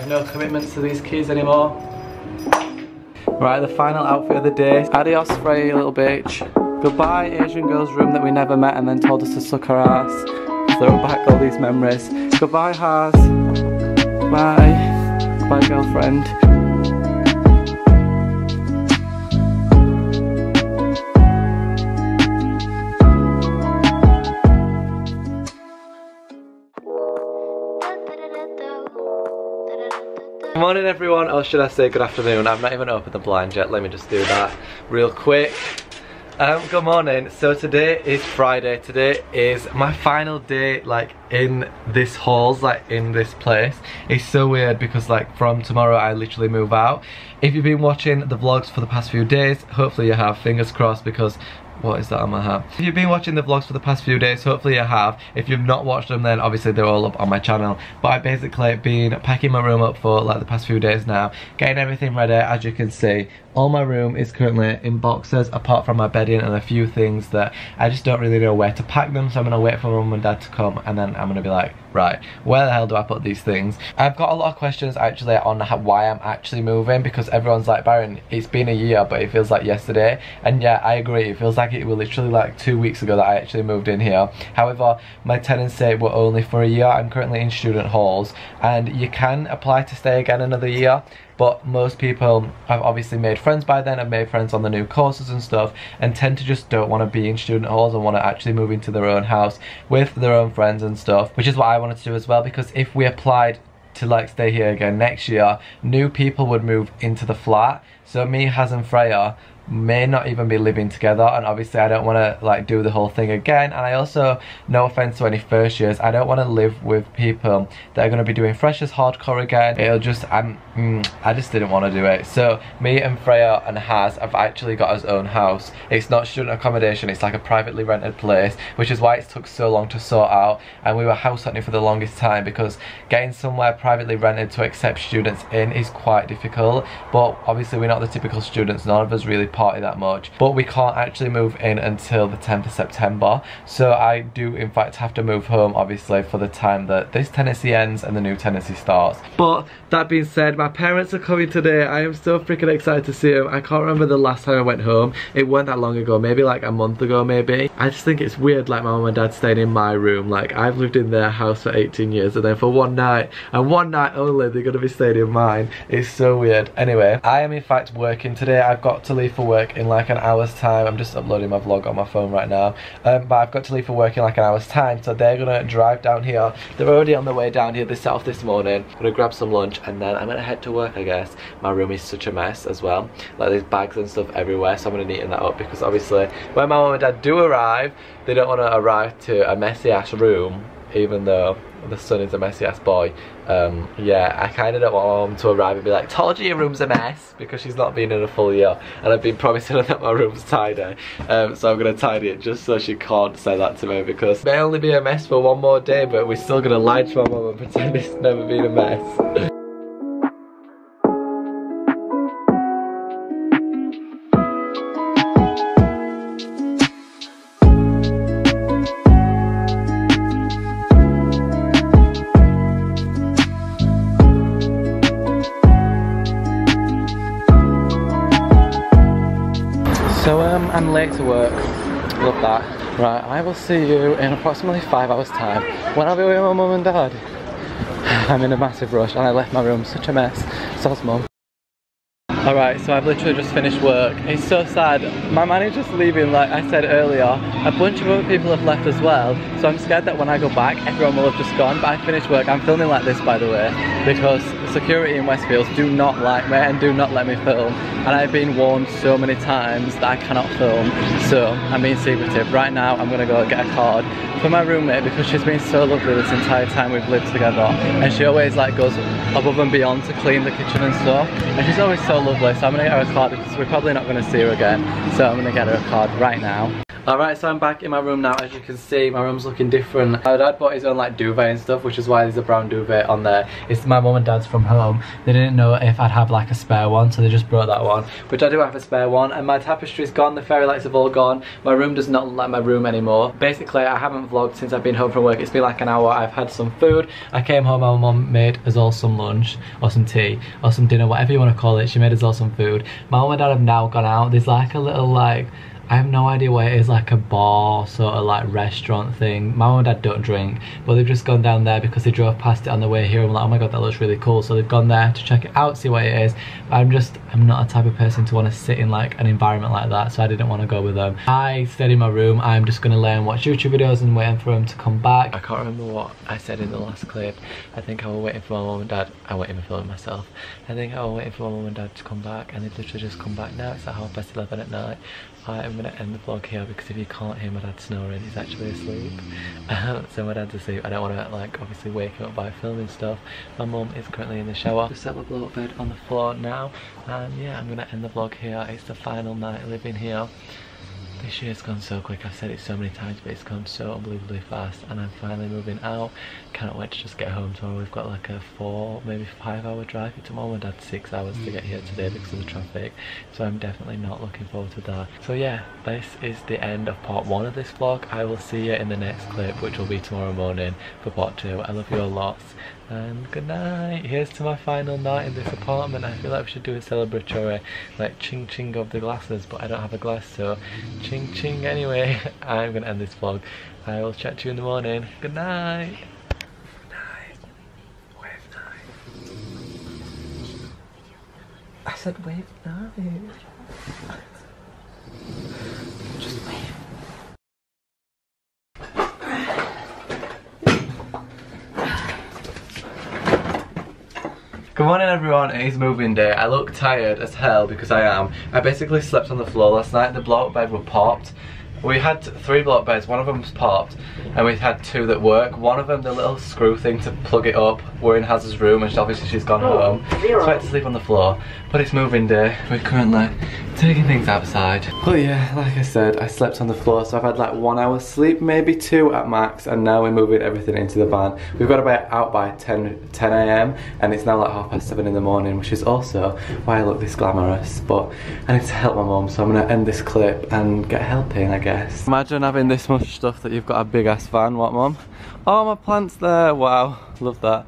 no commitments to these keys anymore. Right, the final outfit of the day. Adios, Frey, little bitch. Goodbye, Asian girl's room that we never met and then told us to suck her ass. Throw back all these memories. Goodbye, Haz. Bye. Bye, girlfriend. Good morning everyone, or should I say good afternoon. I've not even opened the blind yet, let me just do that real quick. Good morning. So today is Friday. Today is my final day like in this halls, like in this place. It's so weird because like from tomorrow I literally move out. If you've been watching the vlogs for the past few days, hopefully you have, fingers crossed, because what is that on my hat? If you've been watching the vlogs for the past few days, hopefully you have. If you've not watched them, then obviously they're all up on my channel. But I've basically been packing my room up for like the past few days now, getting everything ready. As you can see, all my room is currently in boxes apart from my bedding and a few things that I just don't really know where to pack them. So I'm gonna wait for mum and dad to come and then I'm gonna be like, right, where the hell do I put these things? I've got a lot of questions actually on why I'm actually moving, because everyone's like, Byron, it's been a year but it feels like yesterday. And yeah, I agree, it feels like it was literally like 2 weeks ago that I actually moved in here. However, my tenancy were only for a year. I'm currently in student halls and you can apply to stay again another year. But most people have obviously made friends by then, have made friends on the new courses and stuff, and tend to just don't want to be in student halls and want to actually move into their own house with their own friends and stuff, which is what I wanted to do as well, because if we applied to like stay here again next year, new people would move into the flat. So me, Haz and Freya may not even be living together, and obviously I don't want to like do the whole thing again. And I also, no offense to any first years, I don't want to live with people that are going to be doing freshers hardcore again. It'll just, I just didn't want to do it. So me and Freya and Haz have actually got his own house. It's not student accommodation, it's like a privately rented place, which is why it took so long to sort out. And we were house hunting for the longest time because getting somewhere privately rented to accept students in is quite difficult. But obviously we're not the typical students, none of us really party that much, but we can't actually move in until the 10th of September. So I do in fact have to move home obviously for the time that this tenancy ends and the new tenancy starts. But that being said, my parents are coming today. I am so freaking excited to see them. I can't remember the last time I went home. It weren't that long ago, maybe like a month ago maybe. I just think it's weird like my mum and dad staying in my room. Like I've lived in their house for 18 years and then for one night and one night only they're gonna be staying in mine. It's so weird. Anyway, I am in fact working today. I've got to leave for work in like an hour's time. I'm just uploading my vlog on my phone right now, but I've got to leave for work in like an hour's time, so they're gonna drive down here. They're already on the way down here. They set off this morning. I'm gonna grab some lunch and then I'm gonna head to work, I guess. My room is such a mess as well, like there's bags and stuff everywhere, so I'm gonna neaten that up because obviously when my mum and dad do arrive, they don't want to arrive to a messy ass room, even though the son is a messy ass boy. Yeah, I kind of don't want my mum to arrive and be like, told you your room's a mess, because she's not been in a full year and I've been promising her that my room's tidy. So I'm going to tidy it just so she can't say that to me, because it may only be a mess for one more day, but we're still going to lie to my mum and pretend it's never been a mess. So I'm late to work, love that. Right, I will see you in approximately 5 hours time when I'll be with my mum and dad. I'm in a massive rush and I left my room such a mess, so's mum. Alright, so I've literally just finished work. It's so sad. My manager's leaving, like I said earlier. A bunch of other people have left as well. So I'm scared that when I go back, everyone will have just gone. But I finished work. I'm filming like this, by the way, because security in Westfields do not like me and do not let me film. And I've been warned so many times that I cannot film. So I'm being secretive. Right now, I'm going to go get a card for my roommate because she's been so lovely this entire time we've lived together. And she always like goes above and beyond to clean the kitchen and stuff. And she's always so lovely. So I'm going to get her a card because we're probably not going to see her again. So I'm going to get her a card right now. Alright, so I'm back in my room now. As you can see, my room's looking different. My dad bought his own like duvet and stuff, which is why there's a brown duvet on there. It's my mum and dad's from home. They didn't know if I'd have like a spare one, so they just brought that one, which I do have a spare one. And my tapestry's gone, the fairy lights have all gone. My room does not look like my room anymore. Basically, I haven't vlogged since I've been home from work. It's been like an hour. I've had some food. I came home, my mum made us all some lunch, or some tea, or some dinner, whatever you want to call it. She made us all some food. My mum and dad have now gone out. There's like a little like, I have no idea what it is, like a bar sort of like restaurant thing. My mum and dad don't drink, but they've just gone down there because they drove past it on the way here. I'm like, oh my god, that looks really cool. So they've gone there to check it out, see what it is. But I'm not a type of person to want to sit in like an environment like that, so I didn't want to go with them. I stayed in my room. I'm just going to lay and watch YouTube videos and waiting for them to come back. I can't remember what I said in the last clip. I think I was waiting for my mum and dad. I won't even film myself. I think I was waiting for my mum and dad to come back, and they've literally just come back now. It's like 11:30 at night. I'm going to end the vlog here because if you can't hear my dad snoring, he's actually asleep. So my dad's asleep. I don't want to like obviously wake him up by filming stuff. My mum is currently in the shower. Just set my blow up bed on the floor now, and yeah, I'm going to end the vlog here. It's the final night living here. This year's gone so quick. I've said it so many times, but it's gone so unbelievably fast, and I'm finally moving out. Cannot wait to just get home tomorrow. We've got like a 4, maybe 5 hour drive. It took Mum and Dad 6 hours to get here today because of the traffic, so I'm definitely not looking forward to that. So yeah, this is the end of part 1 of this vlog. I will see you in the next clip, which will be tomorrow morning for part 2. I love you all lots, and good night. Here's to my final night in this apartment. I feel like we should do a celebratory like ching ching of the glasses, but I don't have a glass, so ching ching. Anyway, I'm gonna end this vlog. I will chat to you in the morning. Good night. Night. Wave night. I said wave night. Just wave. Good morning everyone, it is moving day. I look tired as hell because I am. I basically slept on the floor last night. The blow-up bed were popped. We had 3 blow-up beds, one of them's popped, and we had 2 that work. One of them, the little screw thing to plug it up, we're in Haz's room, and obviously she's gone home. So I had to sleep on the floor, but it's moving day. We're currently taking things outside. But yeah, like I said, I slept on the floor, so I've had like 1 hour's sleep, maybe 2 at max, and now we're moving everything into the van. We've got to be out by 10 AM, and it's now like 7:30 in the morning, which is also why I look this glamorous. But I need to help my mum, so I'm going to end this clip and get helping, I guess. Imagine having this much stuff that you've got a big ass van. What, mum? Oh, my plant's there. Wow, love that.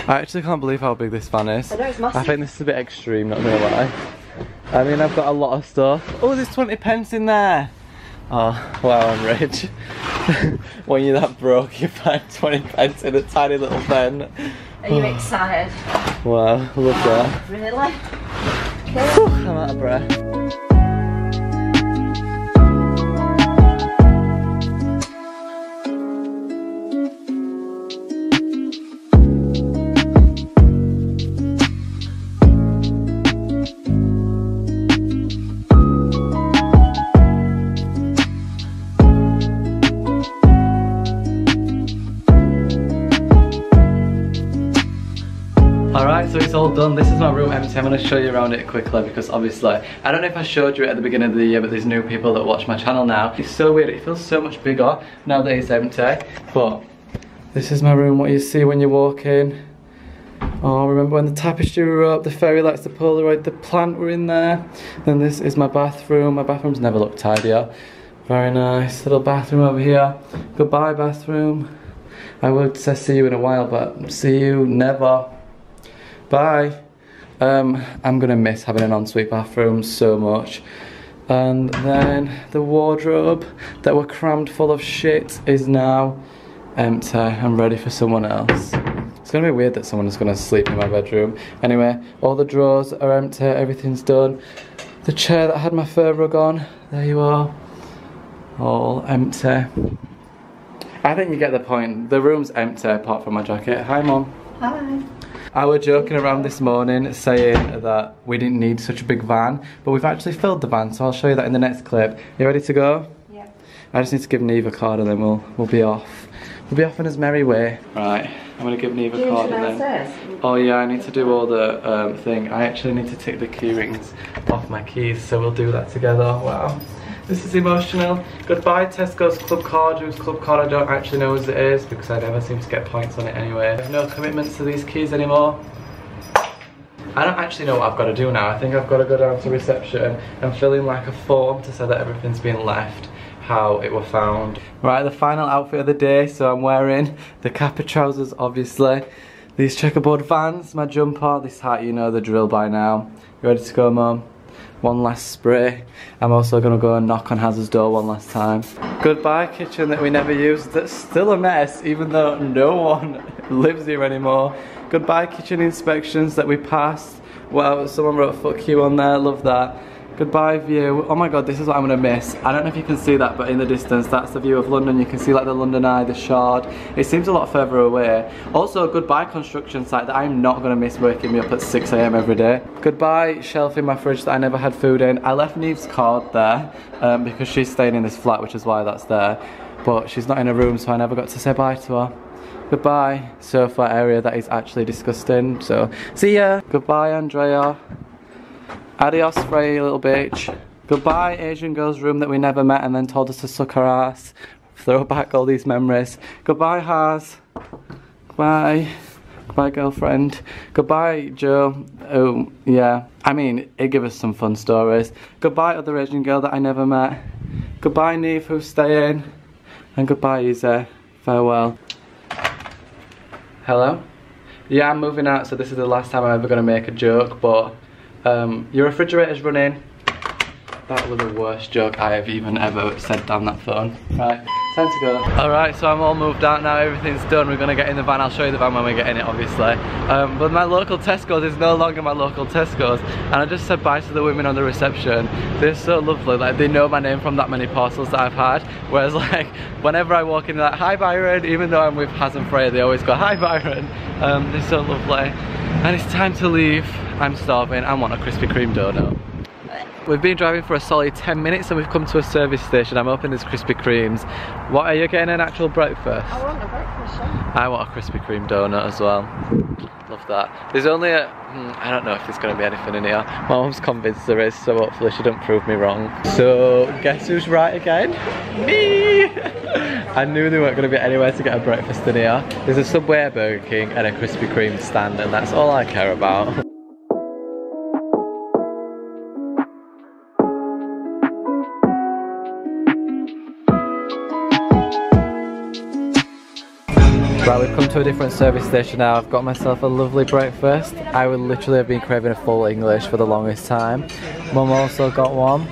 I actually can't believe how big this van is. I know, it's massive. I think this is a bit extreme, not gonna lie. I mean, I've got a lot of stuff. Oh, there's 20 pence in there. Oh, wow, I'm rich. When you're that broke, you find 20 pence in a tiny little pen. Are you excited? Wow, love that. Really? I'm out of breath. Alright, so it's all done. This is my room empty. I'm going to show you around it quickly because obviously, I don't know if I showed you it at the beginning of the year, but there's new people that watch my channel now. It's so weird, it feels so much bigger now that it's empty. But this is my room, what you see when you walk in. Oh, remember when the tapestry were up, the fairy lights, the Polaroid, the plant were in there. Then this is my bathroom. My bathroom's never looked tidier. Very nice, little bathroom over here. Goodbye bathroom. I would say see you in a while, but see you never. Bye. I'm gonna miss having an ensuite bathroom so much. And then the wardrobe that were crammed full of shit is now empty. I'm ready for someone else. It's gonna be weird that someone is gonna sleep in my bedroom. Anyway, all the drawers are empty, everything's done. The chair that had my fur rug on, there you are. All empty. I think you get the point. The room's empty apart from my jacket. Hi, Mum. Hi. I was joking around this morning saying that we didn't need such a big van, but we've actually filled the van, so I'll show you that in the next clip. You ready to go? Yeah. I just need to give Neve a card and then we'll be off. We'll be off in his merry way. Right, I'm gonna give Neve a card and then... Oh yeah, I need to do all the thing. I actually need to take the key rings off my keys, so we'll do that together. Wow. This is emotional. Goodbye Tesco's Club Card, whose Club Card I don't actually know as it is because I never seem to get points on it anyway. I have no commitments to these keys anymore. I don't actually know what I've got to do now. I think I've got to go down to reception and fill in like a form to say that everything's been left how it were found. Right, the final outfit of the day. So I'm wearing the Kappa trousers, obviously. These checkerboard Vans, my jumper, this hat, you know the drill by now. You ready to go, Mum? One last spray. I'm also gonna go and knock on Hazard's door one last time. Goodbye kitchen that we never used, that's still a mess even though no one lives here anymore. Goodbye kitchen inspections that we passed. Wow, someone wrote fuck you on there, love that. Goodbye view. Oh my god, this is what I'm gonna miss. I don't know if you can see that, but in the distance, that's the view of London. You can see like the London Eye, the Shard. It seems a lot further away. Also, goodbye construction site that I'm not gonna miss waking me up at 6 AM every day. Goodbye shelf in my fridge that I never had food in. I left Neve's card there because she's staying in this flat, which is why that's there. But she's not in her room, so I never got to say bye to her. Goodbye sofa area that is actually disgusting. So, see ya. Goodbye Andrea. Adios, Frey, little bitch. Goodbye, Asian girl's room that we never met and then told us to suck her ass. Throw back all these memories. Goodbye, Haz. Goodbye. Goodbye, girlfriend. Goodbye, Joe. Oh, yeah. I mean, it gave us some fun stories. Goodbye, other Asian girl that I never met. Goodbye, Neve, who's staying. And goodbye, Isa. Farewell. Hello? Yeah, I'm moving out, so this is the last time I'm ever going to make a joke, but your refrigerator's running. That was the worst joke I have even ever said down that phone. Right, time to go. Alright, so I'm all moved out now, everything's done. We're gonna get in the van. I'll show you the van when we get in it, obviously. But my local Tesco's is no longer my local Tesco's. And I just said bye to the women on the reception. They're so lovely, like they know my name from that many parcels that I've had. Whereas like, whenever I walk in, they're like, hi Byron. Even though I'm with Haz and Freya, they always go, hi Byron. They're so lovely. And it's time to leave. I'm starving, I want a Krispy Kreme donut. We've been driving for a solid 10 minutes and we've come to a service station. I'm hoping there's Krispy Kremes. What, are you getting an actual breakfast? I want a breakfast, yeah. I want a Krispy Kreme donut as well. Love that. There's only a, I don't know if there's going to be anything in here. My mum's convinced there is, so hopefully she don't prove me wrong. So, guess who's right again? Me! I knew there weren't going to be anywhere to get a breakfast in here. There's a Subway, a Burger King and a Krispy Kreme stand and that's all I care about. Right, we've come to a different service station now. I've got myself a lovely breakfast. I would literally have been craving a full English for the longest time. Mum also got one.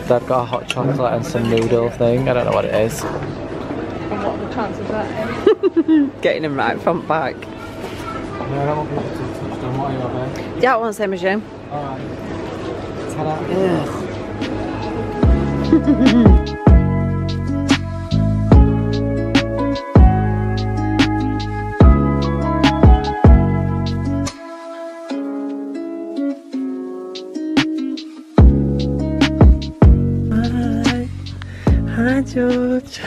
Dad got a hot chocolate and some noodle thing. I don't know what it is. And what are the chances of that? Getting him right front back. No, I don't want people to touch them. What are you having? Yeah, I want the same as you. Alright. Ta-da. Yeah. Hi George.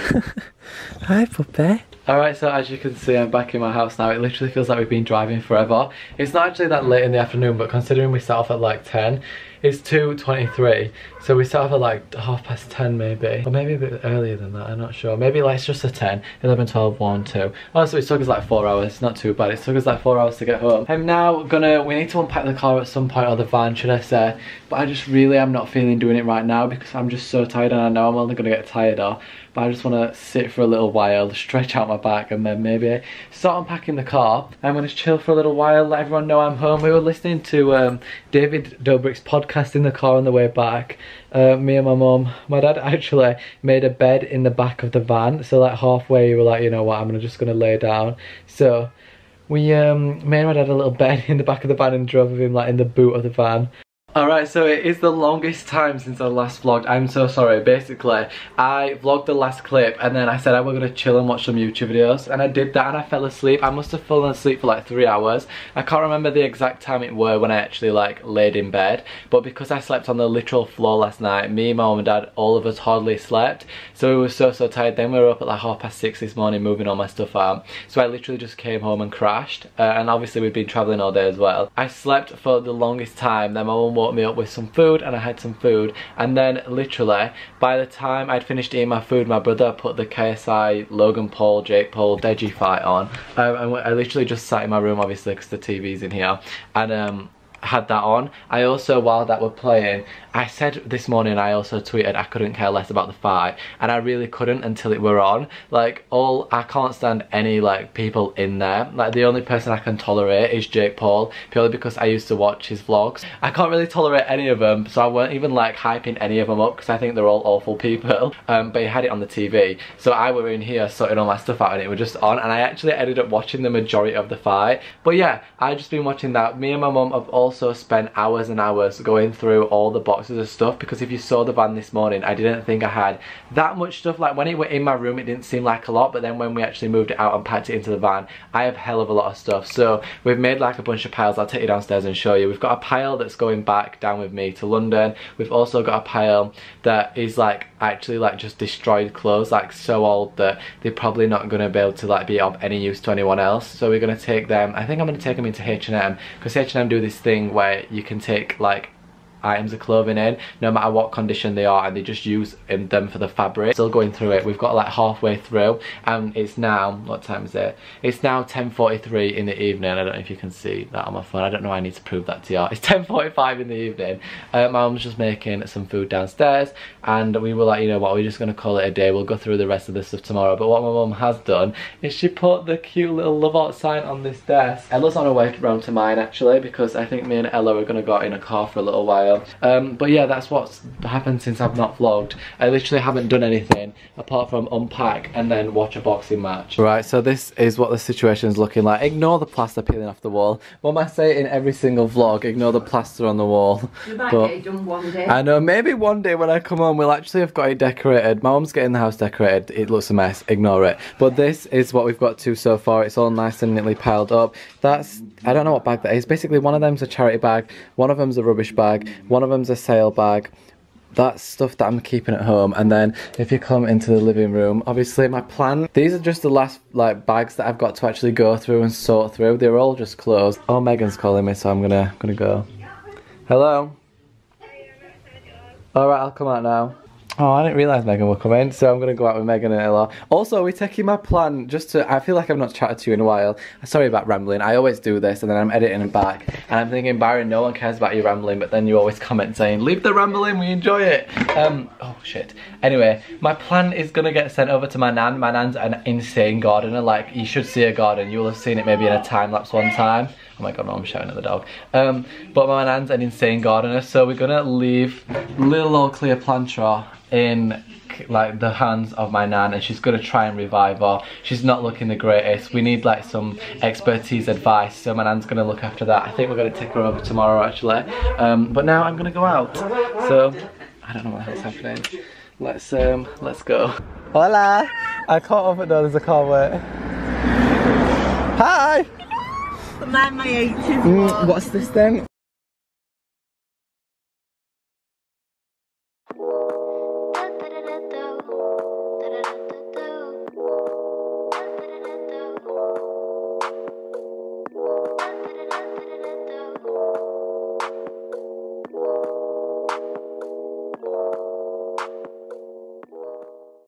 Hi puppy. Alright, so as you can see I'm back in my house now. It literally feels like we've been driving forever. It's not actually that late in the afternoon, but considering we set off at like 10, it's 2:23. So we set off at like 10:30 maybe. Or maybe a bit earlier than that, I'm not sure. Maybe like it's just a 10, 11, 12, 1, 2. Oh, so it took us like 4 hours, it's not too bad. It took us like 4 hours to get home. I'm now we need to unpack the car at some point, or the van should I say. But I just really am not feeling doing it right now because I'm just so tired and I know I'm only going to get tireder. But I just want to sit for a little while, stretch out my back and then maybe start unpacking the car. I'm going to chill for a little while, let everyone know I'm home. We were listening to David Dobrik's podcast in the car on the way back. Me and my mum. My dad actually made a bed in the back of the van. So like halfway we were like, you know what, I'm just going to lay down. So we made my dad a little bed in the back of the van and drove with him like in the boot of the van. Alright, so it is the longest time since I last vlogged. I'm so sorry. Basically, I vlogged the last clip and then I said I was going to chill and watch some YouTube videos. And I did that and I fell asleep. I must have fallen asleep for like 3 hours. I can't remember the exact time it were when I actually like laid in bed. But because I slept on the literal floor last night, me, my mum and dad, all of us hardly slept. So we were so tired. Then we were up at like 6:30 this morning moving all my stuff out. So I literally just came home and crashed. And obviously we'd been travelling all day as well. I slept for the longest time. Then my mum woke me up with some food, and I had some food, and then literally by the time I'd finished eating my food, my brother put the KSI Logan Paul, Jake Paul Deji fight on, and I literally just sat in my room, obviously because the TV's in here, and had that on. I also, while that were playing, I said this morning, I also tweeted I couldn't care less about the fight, and I really couldn't until it were on. Like, I can't stand any like people in there. Like, the only person I can tolerate is Jake Paul, purely because I used to watch his vlogs. I can't really tolerate any of them, so I weren't even like hyping any of them up because I think they're all awful people. But he had it on the TV, so I were in here sorting all my stuff out and it was just on, and I actually ended up watching the majority of the fight. But yeah, I've just been watching that. Me and my mum have also spent hours and hours going through all the boxes of stuff, because if you saw the van this morning, I didn't think I had that much stuff. Like, when it were in my room it didn't seem like a lot, but then when we actually moved it out and packed it into the van, I have hell of a lot of stuff. So we've made like a bunch of piles. I'll take you downstairs and show you. We've got a pile that's going back down with me to London. We've also got a pile that is like actually like just destroyed clothes, like so old that they're probably not going to be able to like be of any use to anyone else. So we're going to take them, I think I'm going to take them into H&M, because H&M do this thing where you can take like items of clothing in, no matter what condition they are, and they just use them for the fabric. Still going through it. We've got like halfway through, and it's now, what time is it? It's now 10:43 in the evening. I don't know if you can see that on my phone. I don't know, I need to prove that to you. It's 10:45 in the evening. My mum's just making some food downstairs, and we were like, you know what, we're just going to call it a day. We'll go through the rest of this stuff tomorrow. But what my mum has done is she put the cute little love out sign on this desk. Ella's on her way round to mine actually, because I think me and Ella are going to go out in a car for a little while. But yeah, that's what's happened since I've not vlogged. I literally haven't done anything apart from unpack and then watch a boxing match. Right, so this is what the situation is looking like. Ignore the plaster peeling off the wall. What I say in every single vlog, ignore the plaster on the wall. You might get it done one day. I know, maybe one day when I come home we'll actually have got it decorated. My mum's getting the house decorated. It looks a mess, ignore it. But this is what we've got to so far. It's all nice and neatly piled up. That's, I don't know what bag that is. Basically one of them's a charity bag, one of them's a rubbish bag, one of them's a sale bag. That's stuff that I'm keeping at home. And then if you come into the living room, obviously my plan, these are just the last like bags that I've got to actually go through and sort through. They're all just closed. Oh, Megan's calling me, so I'm gonna go. Hello? Alright, I'll come out now. Oh, I didn't realise Megan would come in, so I'm going to go out with Megan and Ella. Also, we're taking my plan just to... I feel like I've not chatted to you in a while. Sorry about rambling. I always do this, and then I'm editing it back. And I'm thinking, Byron, no one cares about you rambling, but then you always comment saying, leave the rambling, we enjoy it. Oh, shit. Anyway, my plan is going to get sent over to my nan. My nan's an insane gardener. Like, you should see a garden. You'll have seen it maybe in a time-lapse one time. Oh my god, no, I'm shouting at the dog. But my nan's an insane gardener, so we're going to leave little old Cleopatra in like the hands of my nan, and she's going to try and revive her. She's not looking the greatest. We need like some expertise advice, so my nan's going to look after that. I think we're going to take her over tomorrow actually. But now I'm going to go out, so I don't know what else happening. Let's go. Hola! I can't open the door, there's a car wait. Hi! My 80s. What's this then?